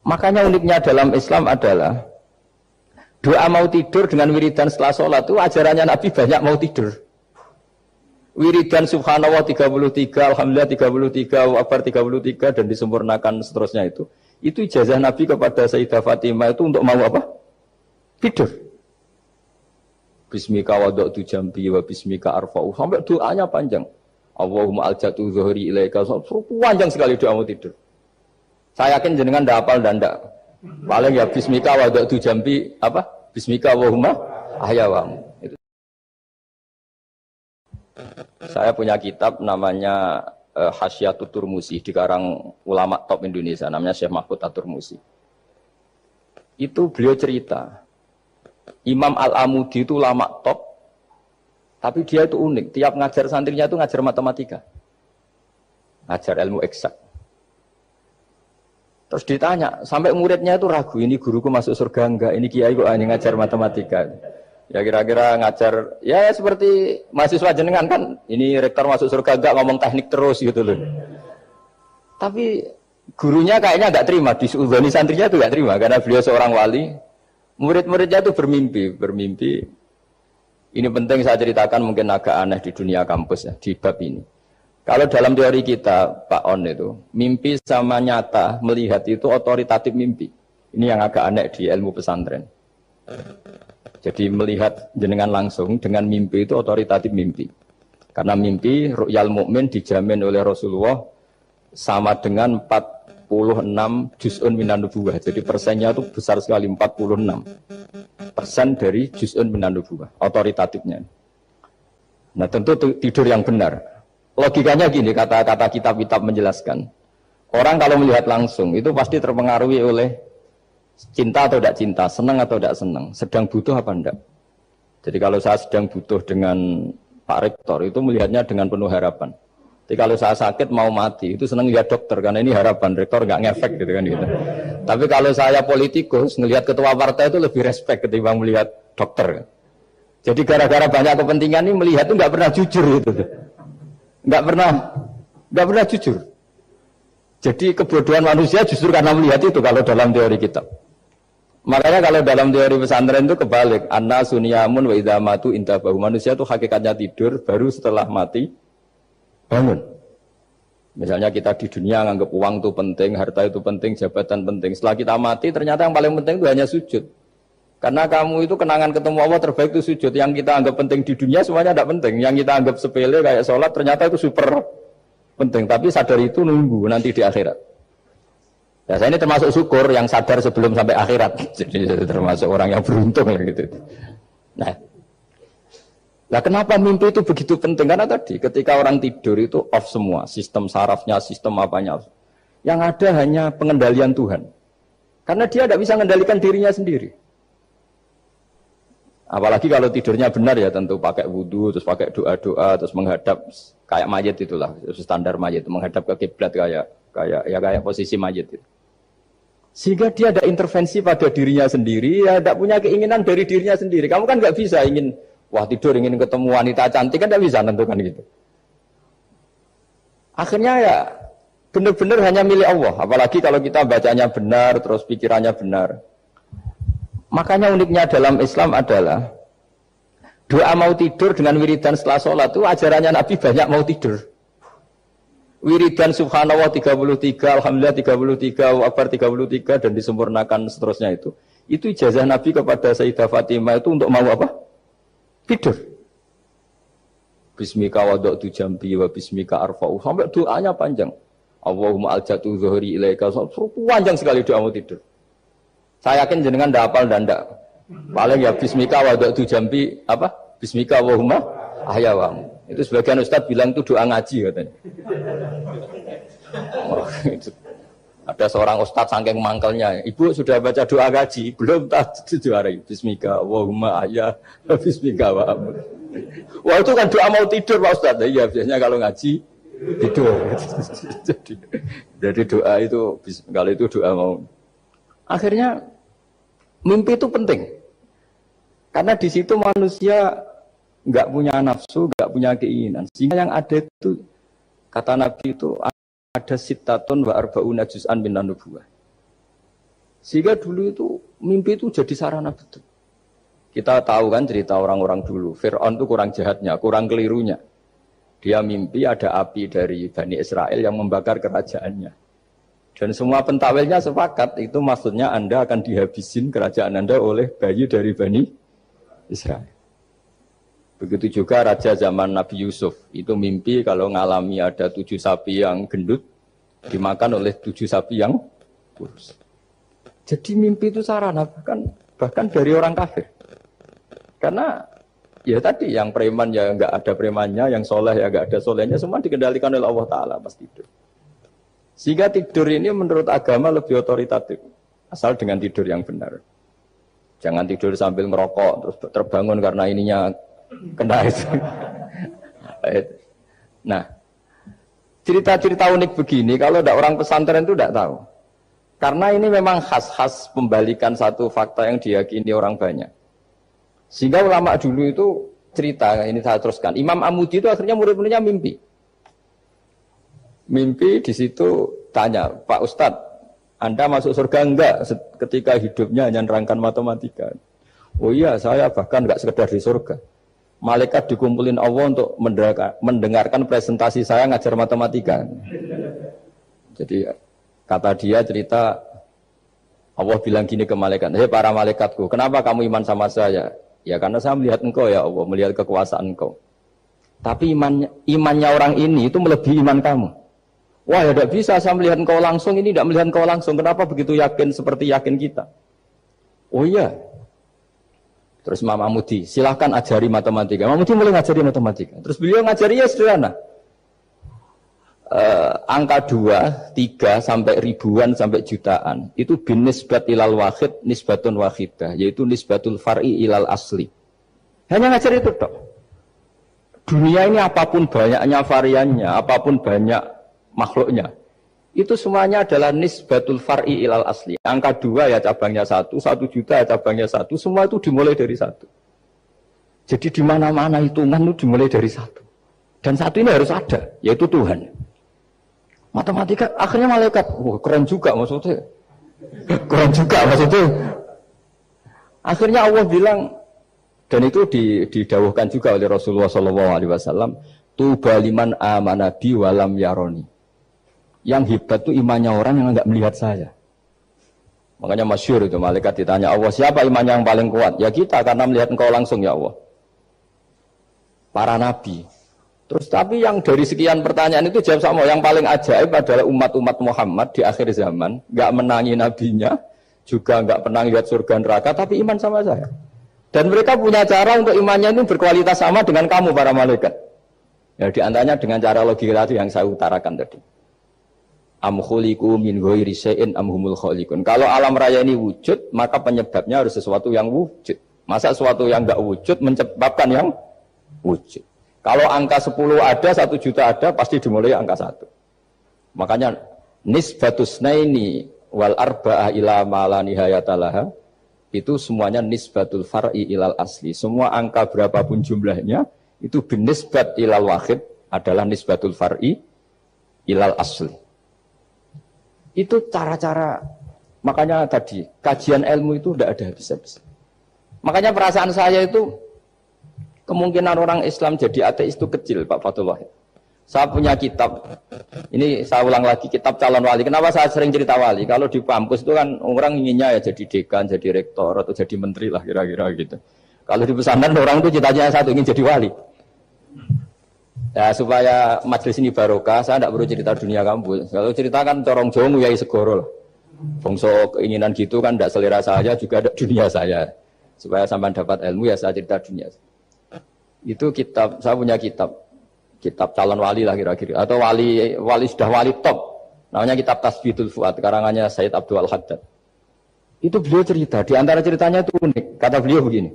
Makanya uniknya dalam Islam adalah doa mau tidur dengan wiridan setelah sholat itu ajarannya Nabi banyak mau tidur. Wiridan subhanallah 33, alhamdulillah 33, akbar 33 dan disempurnakan seterusnya itu. Itu ijazah Nabi kepada Sayyidah Fatimah itu untuk mau apa? Tidur. Bismika wada'tu jambi wa bismika arfa'u. Sampai doanya panjang. Allahumma aljatu zuhri ilaika. Panjang sekali doa mau tidur. Saya yakin jenengan ndak hafal dan ndak. Paling ya bismika wada'tu jambi apa? Bismika Allahumma ahyawamu. Itu. Saya punya kitab namanya Hasyiatut Turmusi dikarang ulama top Indonesia namanya Syekh Mahfud At-Turmusi. Itu beliau cerita Imam Al-Amudi itu ulama top, tapi dia itu unik. Tiap ngajar santrinya itu ngajar matematika, ngajar ilmu eksak. Terus ditanya, sampai muridnya itu ragu, ini guruku masuk surga enggak? Ini kiai kok hanya ngajar matematika? Ya kira-kira ngajar, ya seperti mahasiswa jenengan kan, ini rektor masuk surga enggak ngomong teknik terus gitu loh. Tapi gurunya kayaknya enggak terima, disuudoni santrinya itu enggak terima, karena beliau seorang wali. Murid-muridnya itu bermimpi. Ini penting saya ceritakan mungkin agak aneh di dunia kampus ya, di bab ini. Kalau dalam teori kita, Pak On itu, mimpi sama nyata, melihat itu otoritatif mimpi. Ini yang agak aneh di ilmu pesantren. Jadi melihat jenengan langsung dengan mimpi itu otoritatif mimpi. Karena mimpi, ru'yal mukmin dijamin oleh Rasulullah sama dengan 46 juz'un minan nubuwah. Jadi persennya itu besar sekali, 46% dari juz'un minan nubuwah, otoritatifnya. Nah tentu tidur yang benar. Logikanya gini, kata-kata kitab-kitab menjelaskan. Orang kalau melihat langsung itu pasti terpengaruhi oleh cinta atau tidak cinta, senang atau tidak senang, sedang butuh apa enggak. Jadi kalau saya sedang butuh dengan Pak Rektor itu melihatnya dengan penuh harapan. Jadi kalau saya sakit mau mati itu senang lihat dokter karena ini harapan, Rektor nggak ngefek gitu kan gitu. Tapi kalau saya politikus ngelihat ketua partai itu lebih respect ketimbang melihat dokter. Jadi gara-gara banyak kepentingan ini melihat itu nggak pernah jujur gitu. Nggak pernah jujur. Jadi kebodohan manusia justru karena melihat itu kalau dalam teori kitab. Makanya kalau dalam teori pesantren itu kebalik. Anna sunyamun wa idza matu intabahu. Manusia itu hakikatnya tidur baru setelah mati bangun. Misalnya kita di dunia nganggap uang itu penting, harta itu penting, jabatan penting. Setelah kita mati ternyata yang paling penting itu hanya sujud. Karena kamu itu kenangan ketemu Allah terbaik itu sujud. Yang kita anggap penting di dunia semuanya tidak penting. Yang kita anggap sepele kayak sholat ternyata itu super penting. Tapi sadar itu nunggu nanti di akhirat. Ya saya ini termasuk syukur yang sadar sebelum sampai akhirat. Jadi termasuk orang yang beruntung gitu. Nah kenapa mimpi itu begitu penting? Karena tadi ketika orang tidur itu off semua. Sistem sarafnya, sistem apanya. Yang ada hanya pengendalian Tuhan. Karena dia tidak bisa mengendalikan dirinya sendiri. Apalagi kalau tidurnya benar ya tentu pakai wudhu, terus pakai doa-doa, terus menghadap kayak mayit itulah standar mayit, menghadap ke kiblat kayak posisi mayit itu. Sehingga dia ada intervensi pada dirinya sendiri, ya tidak punya keinginan dari dirinya sendiri. Kamu kan nggak bisa ingin wah tidur ingin ketemu wanita cantik kan tidak bisa tentukan gitu. Akhirnya ya benar-benar hanya milik Allah. Apalagi kalau kita bacanya benar, terus pikirannya benar. Makanya uniknya dalam Islam adalah doa mau tidur dengan wiridan setelah sholat itu ajarannya Nabi banyak mau tidur. Wiridan subhanallah 33, alhamdulillah 33, akbar 33 dan disempurnakan seterusnya itu. Itu ijazah Nabi kepada Sayyidah Fatimah itu untuk mau apa? Tidur. Bismika wada'tu jambi wa bismika arfa'u. Sampai doanya panjang. Allahumma aljatu zuhri ilaika. Panjang sekali doa mau tidur. Saya yakin jenengan ndak hafal dan ndak. Paling ya bismika wada'tu jambi apa? Bismika Allahumma ahyawamu. Itu sebagian ustaz bilang itu doa ngaji katanya. Oh, itu. Ada seorang ustaz saking mangkelnya, ibu sudah baca doa ngaji, belum tak juarai. Bismika Allahumma ahya, bismika wa amut. Wah itu kan doa mau tidur Pak Ustaz. Iya biasanya kalau ngaji tidur. jadi doa itu kalau itu doa mau. Akhirnya mimpi itu penting. Karena di situ manusia nggak punya nafsu, nggak punya keinginan. Sehingga yang ada itu kata Nabi itu ada sitatun wa arba'una juz'an minan nubuwah. Sehingga dulu itu mimpi itu jadi sarana betul. Kita tahu kan cerita orang-orang dulu. Fir'aun itu kurang jahatnya, kurang kelirunya. Dia mimpi ada api dari Bani Israel yang membakar kerajaannya. Dan semua pentawilnya sepakat, itu maksudnya Anda akan dihabisin kerajaan Anda oleh bayi dari Bani Israel. Begitu juga raja zaman Nabi Yusuf. Itu mimpi kalau ngalami ada 7 sapi yang gendut, dimakan oleh 7 sapi yang kurus. Jadi mimpi itu sarana bahkan dari orang kafir. Karena ya tadi yang preman ya nggak ada premannya, yang soleh ya nggak ada solehnya, semua dikendalikan oleh Allah Ta'ala pas tidur. Sehingga tidur ini menurut agama lebih otoritatif, asal dengan tidur yang benar. Jangan tidur sambil merokok terus terbangun karena ininya kena itu. Nah, cerita-cerita unik begini kalau tidak orang pesantren itu tidak tahu. Karena ini memang khas-khas pembalikan satu fakta yang diyakini orang banyak. Sehingga ulama dulu itu cerita, ini saya teruskan. Imam Amudi itu akhirnya murid-muridnya mimpi. Mimpi di situ tanya, Pak Ustadz, Anda masuk surga enggak ketika hidupnya hanya nerangkan matematika? Oh iya, saya bahkan enggak sekedar di surga. Malaikat dikumpulin Allah untuk mendengarkan presentasi saya ngajar matematika. Jadi kata dia cerita, Allah bilang gini ke malaikat, hei para malaikatku, kenapa kamu iman sama saya? Ya karena saya melihat engkau ya Allah, melihat kekuasaan engkau. Tapi imannya orang ini itu melebihi iman kamu. Wah ya tidak bisa saya melihat engkau langsung, ini tidak melihat engkau langsung. Kenapa begitu yakin seperti yakin kita? Oh iya. Terus Imam Amudi, silahkan ajari matematika. Imam Amudi mulai ngajari matematika. Terus beliau ngajari ya sederhana. Angka 2, 3 sampai ribuan sampai jutaan itu bin nisbat ilal wahid nisbatun wahidah, yaitu nisbatul far'i ilal asli. Hanya ngajar itu dok. Dunia ini apapun banyaknya variannya, apapun banyak makhluknya, itu semuanya adalah nisbatul far'i ilal asli. Angka 2 ya cabangnya 1, 1 juta ya cabangnya 1, semua itu dimulai dari 1. Jadi di mana-mana hitungan itu dimulai dari 1. Dan 1 ini harus ada, yaitu Tuhan. Matematika akhirnya malaikat, wah keren juga maksudnya. Keren juga maksudnya. Akhirnya Allah bilang, dan itu didawuhkan juga oleh Rasulullah SAW, tuba liman amana bi walam yaroni. Yang hebat itu imannya orang yang enggak melihat saya. Makanya masyhur itu malaikat ditanya Allah, siapa imannya yang paling kuat? Ya kita karena melihat engkau langsung ya Allah. Para nabi. Terus tapi yang dari sekian pertanyaan itu jawab sama, yang paling ajaib adalah umat-umat Muhammad di akhir zaman, nggak menangi nabinya, juga nggak pernah lihat surga neraka, tapi iman sama saya. Dan mereka punya cara untuk imannya ini berkualitas sama dengan kamu para malaikat. Ya diantaranya dengan cara logika itu yang saya utarakan tadi. Am khuliqu min ghairi syai'in am humul khaliqun. Kalau alam raya ini wujud, maka penyebabnya harus sesuatu yang wujud. Masa sesuatu yang nggak wujud menyebabkan yang wujud. Kalau angka 10 ada, 1 juta ada, pasti dimulai angka 1. Makanya nisbatus naini wal arba'ah ila ma la nihayatalaha, itu semuanya nisbatul far'i ilal asli. Semua angka berapapun jumlahnya itu binisbat ilal wahid adalah nisbatul far'i ilal asli. Itu cara-cara, makanya tadi kajian ilmu itu tidak ada habis-habis. Makanya perasaan saya itu kemungkinan orang Islam jadi ateis itu kecil, Pak Fatullah. Saya punya kitab, ini saya ulang lagi, kitab calon wali. Kenapa saya sering cerita wali? Kalau di kampus itu kan orang inginnya ya jadi dekan, jadi rektor, atau jadi menteri lah kira-kira gitu. Kalau di pesantren orang itu cita-citanya satu, ingin jadi wali. Ya supaya majelis ini barokah, saya tidak perlu cerita dunia kampus. Kalau cerita kan corong jongu ya segoro lah. Bongso keinginan gitu kan tidak selera saya, juga ada dunia saya. Supaya sampai dapat ilmu ya saya cerita dunia. Itu kitab, saya punya kitab calon wali lah kira-kira, atau wali sudah wali top, namanya kitab Tasbihul Fuad, karangannya Sayyid Abdul Al-Haddad. Itu beliau cerita, di antara ceritanya itu unik, kata beliau begini,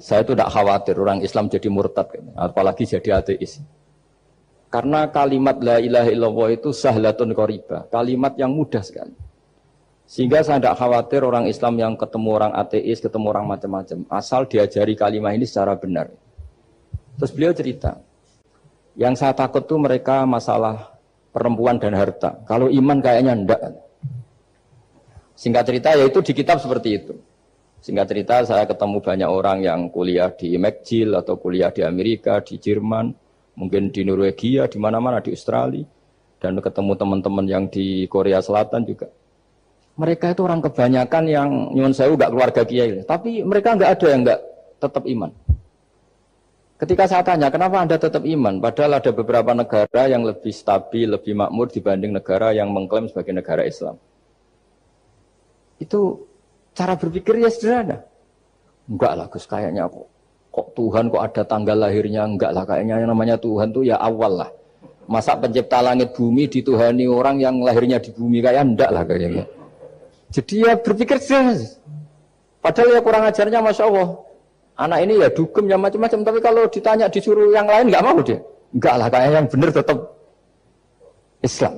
saya itu tidak khawatir orang Islam jadi murtad, apalagi jadi ateis, karena kalimat la ilaha illallah itu sahlatun qoribah, kalimat yang mudah sekali. Sehingga saya tidak khawatir orang Islam yang ketemu orang ateis, ketemu orang macam-macam. Asal diajari kalimat ini secara benar. Terus beliau cerita, yang saya takut tuh mereka masalah perempuan dan harta. Kalau iman kayaknya enggak. Singkat cerita yaitu di kitab seperti itu. Singkat cerita saya ketemu banyak orang yang kuliah di McGill atau kuliah di Amerika, di Jerman, mungkin di Norwegia, di mana-mana di Australia, dan ketemu teman-teman yang di Korea Selatan juga. Mereka itu orang kebanyakan yang nyuwun sewu enggak keluarga kiai, tapi mereka enggak ada yang enggak tetap iman. Ketika saya tanya, kenapa Anda tetap iman? Padahal ada beberapa negara yang lebih stabil, lebih makmur dibanding negara yang mengklaim sebagai negara Islam. Itu cara berpikir ya sederhana. Enggak lah Gus, kayaknya kok Tuhan kok ada tanggal lahirnya? Enggak lah, kayaknya yang namanya Tuhan tuh ya awal lah. Masa pencipta langit bumi dituhani orang yang lahirnya di bumi, kayak enggak lah kayaknya. Jadi ya berpikir sederhana. Padahal ya kurang ajarnya Masya Allah. Anak ini ya dugem ya macam-macam, tapi kalau ditanya disuruh yang lain enggak mau dia. Enggak lah, kayaknya yang benar tetap Islam.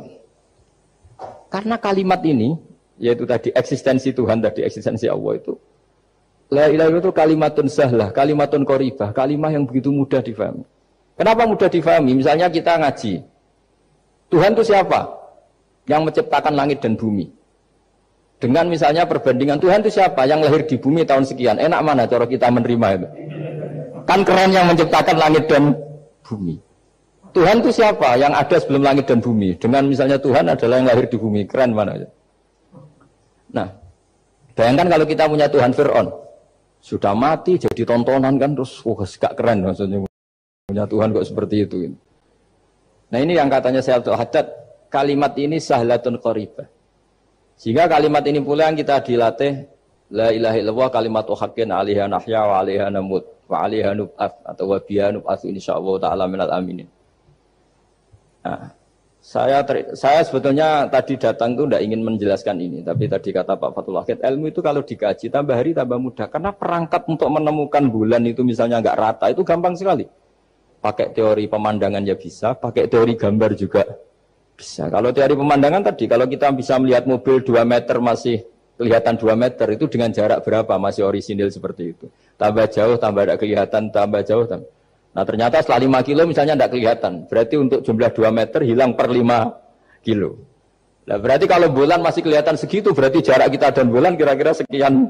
Karena kalimat ini, yaitu tadi eksistensi Tuhan, tadi eksistensi Allah itu, la ilaha itu kalimatun sahlah, kalimatun qoribah, kalimah yang begitu mudah difahami. Kenapa mudah difahami? Misalnya kita ngaji, Tuhan itu siapa? Yang menciptakan langit dan bumi. Dengan misalnya perbandingan Tuhan itu siapa? Yang lahir di bumi tahun sekian. Enak mana cara kita menerima itu? Kan keren yang menciptakan langit dan bumi. Tuhan itu siapa? Yang ada sebelum langit dan bumi. Dengan misalnya Tuhan adalah yang lahir di bumi. Keren mana? Nah, bayangkan kalau kita punya Tuhan Fir'aun. Sudah mati jadi tontonan kan. Terus gak keren maksudnya. Punya Tuhan kok seperti itu. Nah ini yang katanya Syekh Abdul Haddad. Kalimat ini sahlatun qoribah. Sehingga kalimat ini pula yang kita dilatih, la ilaha illallah kalimatu haqqin 'alaiha nahya wa 'alaiha namut wa 'alaiha nub'ats atau wa biha nub'ats insyaallah taala minal aminin. Nah, saya sebetulnya tadi datang itu tidak ingin menjelaskan ini, tapi tadi kata Pak Fathul Wahid, ilmu itu kalau dikaji tambah hari tambah mudah, karena perangkat untuk menemukan bulan itu misalnya enggak rata itu gampang sekali. Pakai teori pemandangan ya bisa, pakai teori gambar juga bisa. Kalau teori pemandangan tadi, kalau kita bisa melihat mobil 2 meter masih kelihatan 2 meter, itu dengan jarak berapa? Masih orisinil seperti itu. Tambah jauh, tambah tidak kelihatan, tambah jauh. Nah ternyata setelah 5 kilo misalnya tidak kelihatan. Berarti untuk jumlah 2 meter hilang per 5 kilo. Nah berarti kalau bulan masih kelihatan segitu, berarti jarak kita dan bulan kira-kira sekian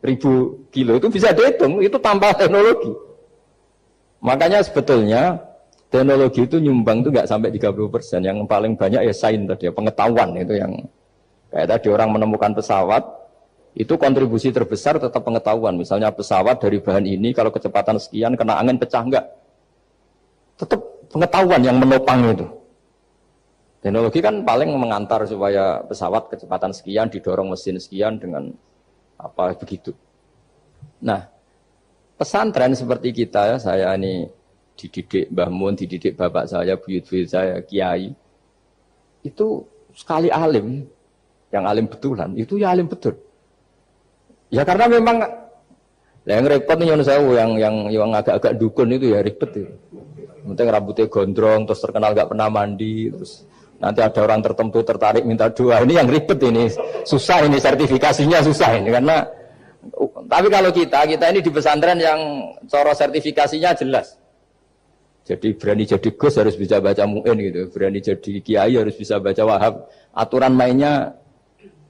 ribu kilo. Itu bisa dihitung, itu tanpa teknologi. Makanya sebetulnya teknologi itu nyumbang itu nggak sampai 30%. Yang paling banyak ya sains tadi, pengetahuan itu yang kayak tadi orang menemukan pesawat itu kontribusi terbesar tetap pengetahuan. Misalnya pesawat dari bahan ini kalau kecepatan sekian kena angin pecah enggak, tetap pengetahuan yang menopang itu. Teknologi kan paling mengantar supaya pesawat kecepatan sekian didorong mesin sekian dengan apa begitu. Nah pesantren seperti kita, saya ini dididik Mbah Mun, dididik bapak saya, buyut-buyut saya, kiai. Itu sekali alim, yang alim betulan, itu ya alim betul. Ya karena memang yang repot nih yang agak-agak dukun itu ya ribet itu. Penting rambutnya gondrong, terus terkenal gak pernah mandi, terus nanti ada orang tertentu tertarik minta doa. Ini yang ribet ini, susah ini sertifikasinya susah ini karena. Tapi kalau kita ini di pesantren yang cara sertifikasinya jelas. Jadi berani jadi Gus harus bisa baca Mu'in gitu. Berani jadi Kiai harus bisa baca Wahab. Aturan mainnya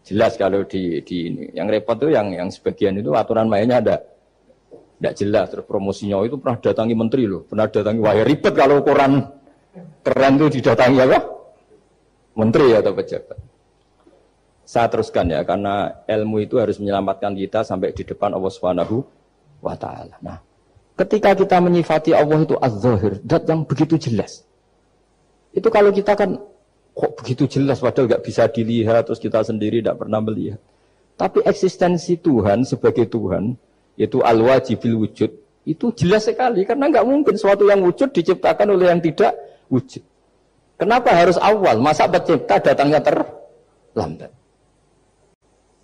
jelas kalau di ini. Yang repot tuh yang sebagian itu aturan mainnya tidak jelas. Terus promosinya itu pernah datangi menteri loh. Pernah datangi, wah ya ribet kalau ukuran keren tuh didatangi apa? Menteri atau pejabat. Saya teruskan ya, karena ilmu itu harus menyelamatkan kita sampai di depan Allah Subhanahu wa Ta'ala. Nah, ketika kita menyifati Allah itu az-zahir, zat yang begitu jelas. Itu kalau kita kan kok begitu jelas padahal nggak bisa dilihat, terus kita sendiri tidak pernah melihat. Tapi eksistensi Tuhan sebagai Tuhan, yaitu al-wajibil wujud, itu jelas sekali karena nggak mungkin suatu yang wujud diciptakan oleh yang tidak wujud. Kenapa harus awal? Masa pencipta datangnya terlambat?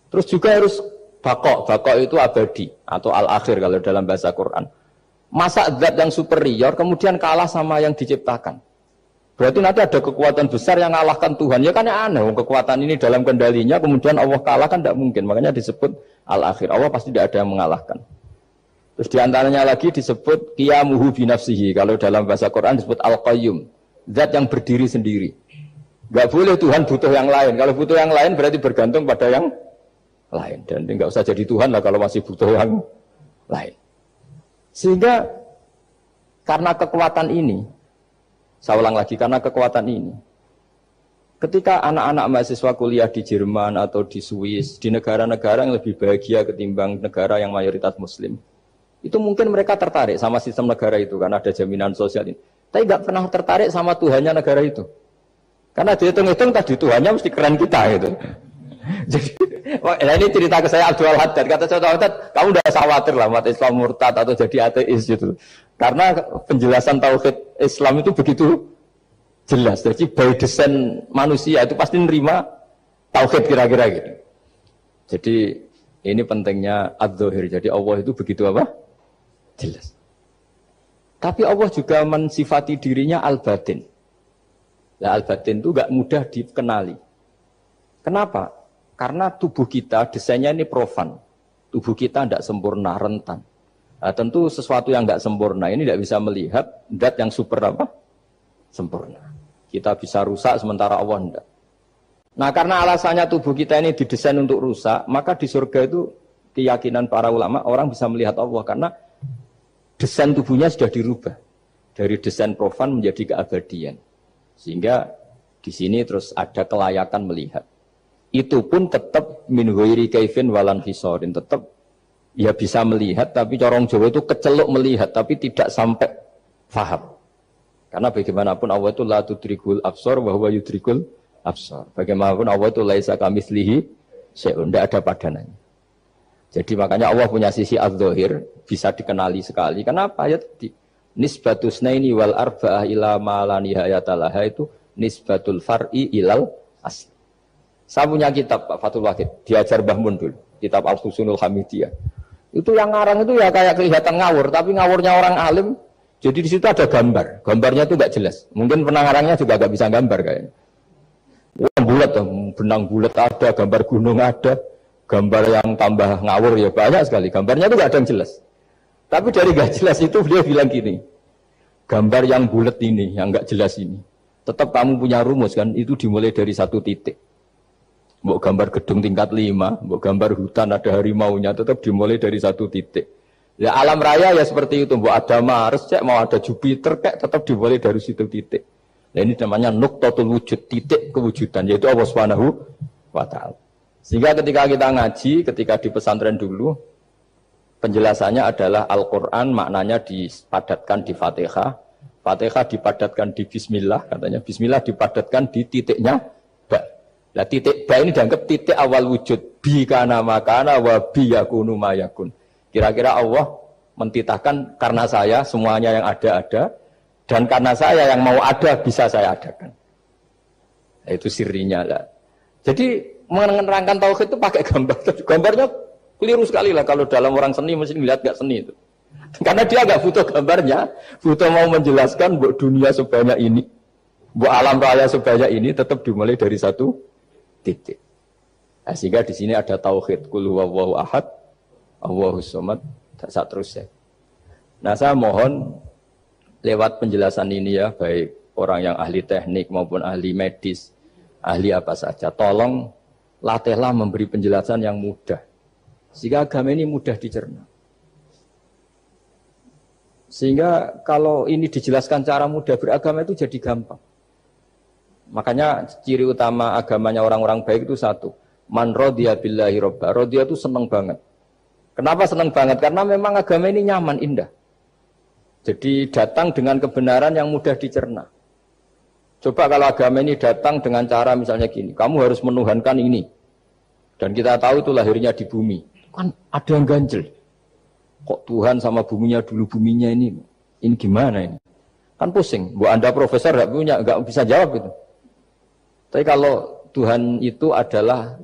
Terus juga harus bakok itu abadi atau al-akhir kalau dalam bahasa Quran. Masa zat yang superior kemudian kalah sama yang diciptakan. Berarti nanti ada kekuatan besar yang mengalahkan Tuhan. Ya kan aneh, kekuatan ini dalam kendalinya kemudian Allah kalah kan tidak mungkin. Makanya disebut al-akhir. Allah pasti tidak ada yang mengalahkan. Terus diantaranya lagi disebut qiyamuhu binafsihi. Kalau dalam bahasa Quran disebut al-qayyum. Zat yang berdiri sendiri. Gak boleh Tuhan butuh yang lain. Kalau butuh yang lain berarti bergantung pada yang lain. Dan nggak usah jadi Tuhan lah kalau masih butuh yang lain. Sehingga karena kekuatan ini, saya ulang lagi, karena kekuatan ini, ketika anak-anak mahasiswa kuliah di Jerman atau di Swiss, di negara-negara yang lebih bahagia ketimbang negara yang mayoritas Muslim, itu mungkin mereka tertarik sama sistem negara itu karena ada jaminan sosial ini. Tapi nggak pernah tertarik sama Tuhannya negara itu. Karena dihitung-hitung tadi Tuhannya mesti keren kita gitu. Jadi, ini cerita ke saya Abdul Haddad. Kata saya Haddad, kamu udah khawatir lah umat Islam murtad atau jadi ateis gitu. Karena penjelasan tauhid Islam itu begitu jelas. Jadi by design manusia itu pasti nerima tauhid kira-kira gitu. Jadi ini pentingnya ad-dhahir. Jadi Allah itu begitu apa? Jelas. Tapi Allah juga mensifati dirinya al-batin. Nah, al-batin itu gak mudah dikenali. Kenapa? Karena tubuh kita desainnya ini profan. Tubuh kita tidak sempurna, rentan. Nah, tentu sesuatu yang tidak sempurna ini tidak bisa melihat zat yang super apa? Sempurna. Kita bisa rusak sementara Allah tidak. Nah, karena alasannya tubuh kita ini didesain untuk rusak, maka di surga itu keyakinan para ulama orang bisa melihat Allah karena desain tubuhnya sudah dirubah dari desain profan menjadi keabadian. Sehingga di sini terus ada kelayakan melihat. Itu pun tetap min ghairi kaifin walan hisorin, tetap ya bisa melihat, tapi corong Jawa itu keceluk melihat, tapi tidak sampai faham. Karena bagaimanapun Allah itu la tudrikul absar wa huwa yudrikul absar. Bagaimanapun Allah itu laisa kamitslihi syai'un, tidak ada padanannya. Jadi makanya Allah punya sisi adz-dzahir bisa dikenali sekali. Kenapa? Ya tadi nisbatus naini wal arba'ah ila ma la nihayata laha itu nisbatul far'i ilal asli. Saya punya kitab Pak Fathul Wahid, diajar Mbah Mun dulu, kitab Al-Husunul Hamidiyah. Itu yang ngarang itu ya kayak kelihatan ngawur, tapi ngawurnya orang alim. Jadi di situ ada gambar, gambarnya itu nggak jelas. Mungkin pengarangnya juga nggak bisa gambar kayaknya. Wah, bulat, benang bulat ada, gambar gunung ada, gambar yang tambah ngawur ya banyak sekali. Gambarnya itu nggak ada yang jelas. Tapi dari nggak jelas itu dia bilang gini, gambar yang bulat ini, yang nggak jelas ini, tetap kamu punya rumus kan? Itu dimulai dari satu titik. Mau gambar gedung tingkat 5, mau gambar hutan ada harimaunya, tetap dimulai dari satu titik. Ya alam raya ya seperti itu, mau ada Mars, cek mau ada Jupiter, kayak tetap dimulai dari situ titik. Nah ini namanya nuqtatul wujud, titik kewujudan, yaitu Allah Subhanahu wa Ta'ala. Sehingga ketika kita ngaji, ketika di pesantren dulu, penjelasannya adalah Al-Quran maknanya dipadatkan di Fatihah, Fatihah dipadatkan di Bismillah, katanya Bismillah dipadatkan di titiknya ba. Nah titik ba ini dianggap titik awal wujud, bi kana makana wa bi yakunu mayakun. Kira-kira Allah mentitahkan karena saya semuanya yang ada, dan karena saya yang mau ada bisa saya adakan. Nah, itu sirinya lah. Jadi menerangkan tauhid itu pakai gambar. Gambarnya keliru sekali lah kalau dalam orang seni mesti lihat gak seni itu. Karena dia gak butuh gambarnya, butuh mau menjelaskan buat dunia sebanyak ini, buat alam raya sebanyak ini tetap dimulai dari satu titik. Nah, sehingga di sini ada tauhid qul huwallahu ahad, Allahus samad, tak terusnya. Nah, saya mohon lewat penjelasan ini ya, baik orang yang ahli teknik maupun ahli medis, ahli apa saja, tolong latihlah memberi penjelasan yang mudah. Sehingga agama ini mudah dicerna. Sehingga kalau ini dijelaskan cara mudah beragama itu jadi gampang. Makanya ciri utama agamanya orang-orang baik itu satu. Man radiya billahi robba. Radiya itu senang banget. Kenapa senang banget? Karena memang agama ini nyaman, indah. Jadi datang dengan kebenaran yang mudah dicerna. Coba kalau agama ini datang dengan cara misalnya gini. Kamu harus menuhankan ini. Dan kita tahu itu lahirnya di bumi. Kan ada yang ganjel. Kok Tuhan sama buminya dulu, buminya ini gimana ini? Kan pusing. Bu Anda profesor nggak bisa jawab itu. Tapi kalau Tuhan itu adalah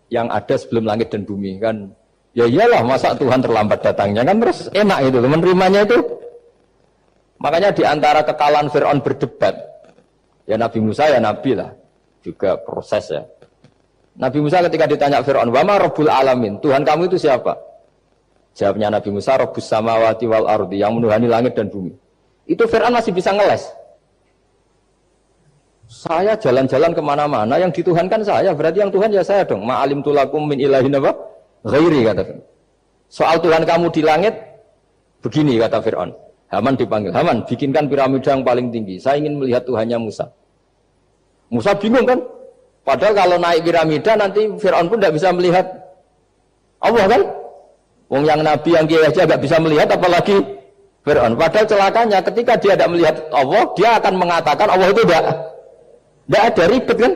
yang ada sebelum langit dan bumi kan, ya iyalah masa Tuhan terlambat datangnya kan terus enak itu menerimanya itu. Makanya di antara kekalahan Fir'aun berdebat, ya Nabi Musa ya Nabi lah, juga proses ya. Nabi Musa ketika ditanya Fir'aun, wa ma Rabbul Alamin, Tuhan kamu itu siapa? Jawabnya Nabi Musa, Rabbus samawati wal ardi, yang menuhani langit dan bumi. Itu Fir'aun masih bisa ngeles. Saya jalan-jalan kemana-mana, yang dituhankan saya, berarti yang Tuhan ya saya dong. Ma'alim tulakum min ilahin apa? Ghairi kata Fir'aun. Soal Tuhan kamu di langit begini kata Fir'aun. Haman dipanggil, Haman bikinkan piramida yang paling tinggi. Saya ingin melihat Tuhannya Musa. Musa bingung kan? Padahal kalau naik piramida nanti Fir'aun pun tidak bisa melihat Allah kan? Wong yang nabi yang kiai aja nggak bisa melihat apalagi Fir'aun. Padahal celakanya ketika dia tidak melihat Allah, dia akan mengatakan Allah itu tidak ada, ribet kan?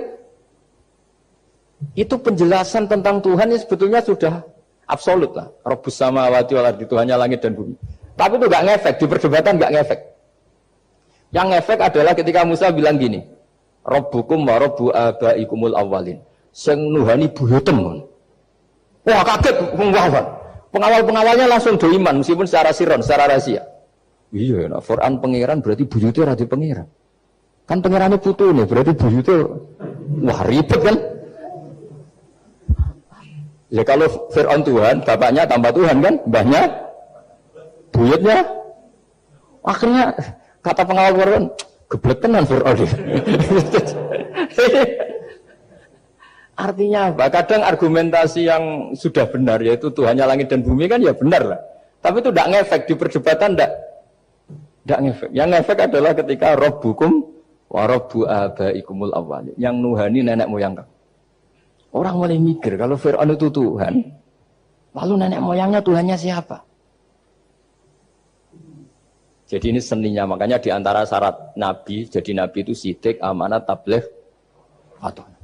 Itu penjelasan tentang Tuhan yang sebetulnya sudah absolut lah. Rabbus samawati wal ardi, Tuhannya langit dan bumi. Tapi itu nggak ngefek, di perdebatan nggak ngefek. Yang ngefek adalah ketika Musa bilang gini, Rabbukum wa rabbu abaikumul awwalin. Sing nuhani buyutem. Wah kaget pengawal. Pengawal-pengawalnya langsung do iman meskipun secara siron, secara rahasia. Iya, nah Quran pangeran berarti buyute ra di pangeran. Kan pangerane putune berarti buyute wah ribet kan? Ya kalau Fir'aun Tuhan, bapaknya tambah Tuhan kan, mbahnya, buyutnya. Akhirnya kata pengawal Fir'aun, geblek tenan Fir'aun. Artinya apa? Kadang argumentasi yang sudah benar, yaitu Tuhannya langit dan bumi kan ya benar lah. Tapi itu tidak ngefek, di perdebatan tidak ngefek. Yang ngefek adalah ketika Rabbukum wa rabbu abaikumul awwalin. Yang nuhani nenek moyang kamu. Orang mulai mikir, kalau Fir'aun itu Tuhan, lalu nenek moyangnya Tuhannya siapa? Jadi ini seninya, makanya diantara syarat Nabi, jadi Nabi itu sidik, amanat, tabligh, fatwa.